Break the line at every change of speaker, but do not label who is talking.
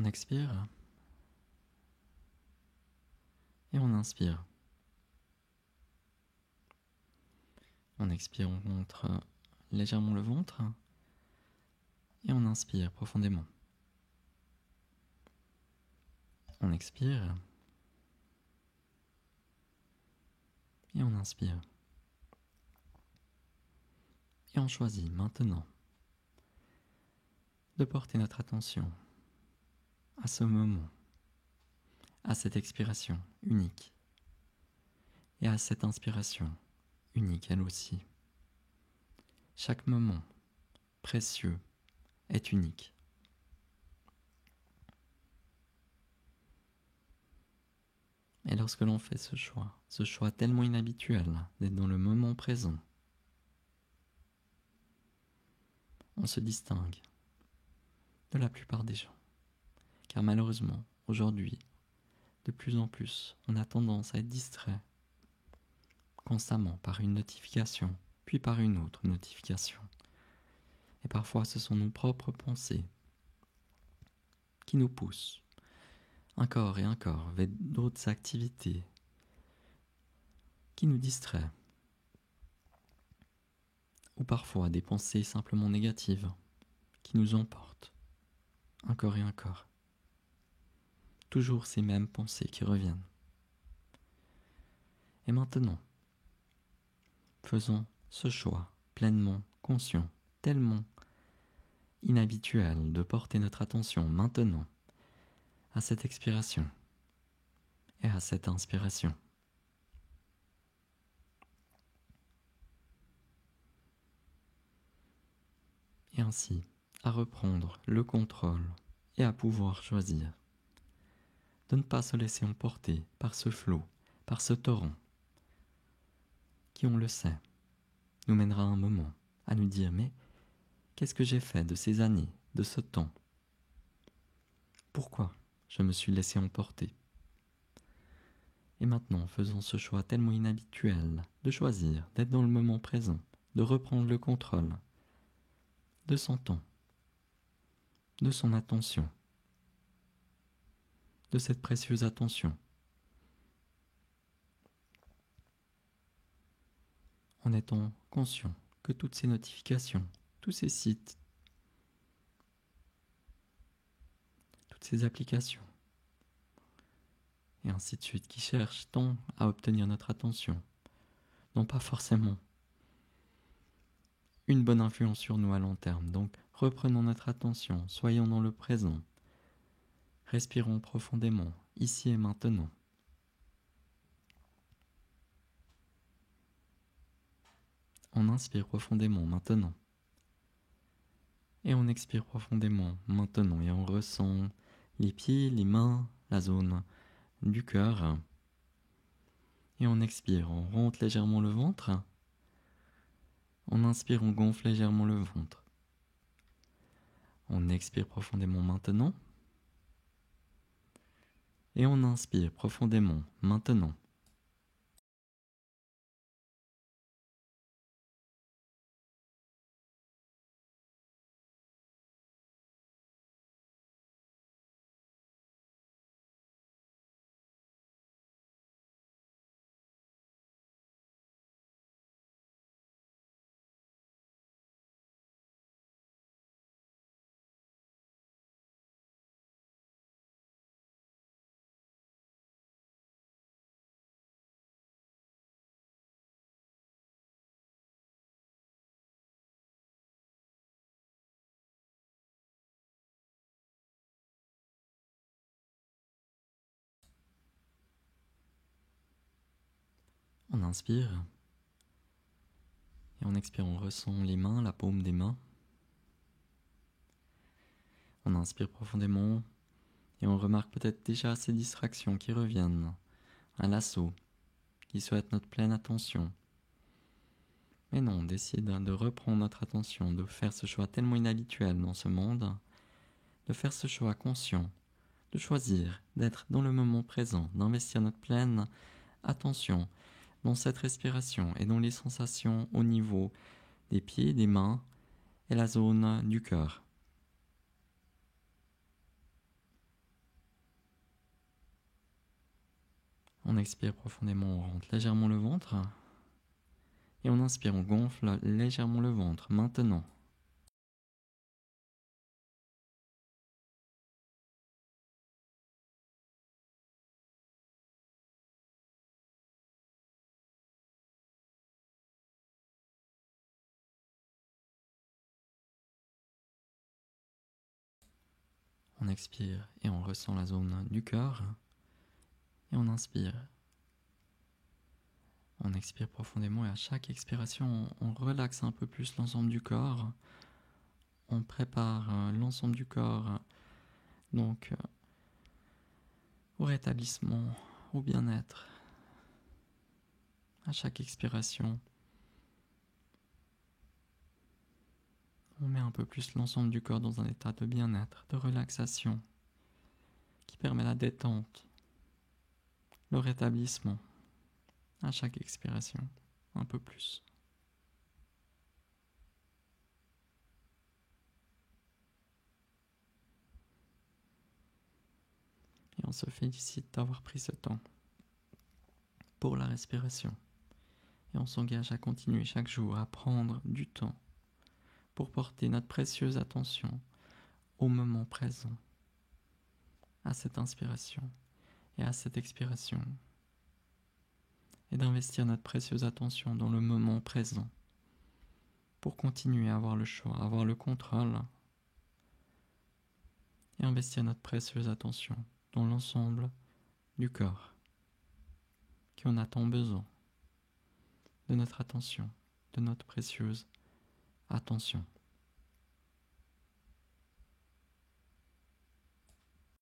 On expire et on inspire. On expire, on montre légèrement le ventre et on inspire profondément. On expire et on inspire. Et on choisit maintenant de porter notre attention à ce moment, à cette expiration unique et à cette inspiration unique elle aussi. Chaque moment précieux est unique. Et lorsque l'on fait ce choix tellement inhabituel d'être dans le moment présent, on se distingue de la plupart des gens. Car malheureusement, aujourd'hui, de plus en plus, on a tendance à être distrait constamment par une notification, puis par une autre notification. Et parfois, ce sont nos propres pensées qui nous poussent encore et encore vers d'autres activités qui nous distraient. Ou parfois des pensées simplement négatives qui nous emportent encore et encore. Toujours ces mêmes pensées qui reviennent. Et maintenant, faisons ce choix pleinement conscient, tellement inhabituel de porter notre attention maintenant à cette expiration et à cette inspiration. Et ainsi à reprendre le contrôle et à pouvoir choisir de ne pas se laisser emporter par ce flot, par ce torrent qui, on le sait, nous mènera à un moment à nous dire mais qu'est-ce que j'ai fait de ces années, de ce temps? Pourquoi je me suis laissé emporter? Et maintenant, faisons ce choix tellement inhabituel de choisir d'être dans le moment présent, de reprendre le contrôle de son temps, de son attention, de cette précieuse attention, en étant conscient que toutes ces notifications, tous ces sites, toutes ces applications, et ainsi de suite, qui cherchent tant à obtenir notre attention, n'ont pas forcément une bonne influence sur nous à long terme. Donc, reprenons notre attention, soyons dans le présent, respirons profondément, ici et maintenant. On inspire profondément maintenant. Et on expire profondément maintenant. Et on ressent les pieds, les mains, la zone du cœur. Et on expire, on rentre légèrement le ventre. On inspire, on gonfle légèrement le ventre. On expire profondément maintenant. Et on inspire profondément maintenant. On inspire. Et on expire, on ressent les mains, la paume des mains. On inspire profondément. Et on remarque peut-être déjà ces distractions qui reviennent. Un lasso qui souhaite notre pleine attention. Mais non, on décide de reprendre notre attention, de faire ce choix tellement inhabituel dans ce monde, de faire ce choix conscient, de choisir d'être dans le moment présent, d'investir notre pleine attention dans cette respiration et dans les sensations au niveau des pieds, des mains et la zone du cœur. On expire profondément, on rentre légèrement le ventre. Et on inspire, on gonfle légèrement le ventre. Maintenant. On expire et on ressent la zone du cœur. Et on inspire. On expire profondément et à chaque expiration, on relaxe un peu plus l'ensemble du corps. On prépare l'ensemble du corps donc au rétablissement, au bien-être. À chaque expiration, on met un peu plus l'ensemble du corps dans un état de bien-être, de relaxation, qui permet la détente, le rétablissement. À chaque expiration, un peu plus. Et on se félicite d'avoir pris ce temps pour la respiration. Et on s'engage à continuer chaque jour à prendre du temps pour porter notre précieuse attention au moment présent, à cette inspiration et à cette expiration, et d'investir notre précieuse attention dans le moment présent pour continuer à avoir le choix, à avoir le contrôle, et investir notre précieuse attention dans l'ensemble du corps qui en a tant besoin de notre attention, de notre précieuse attention.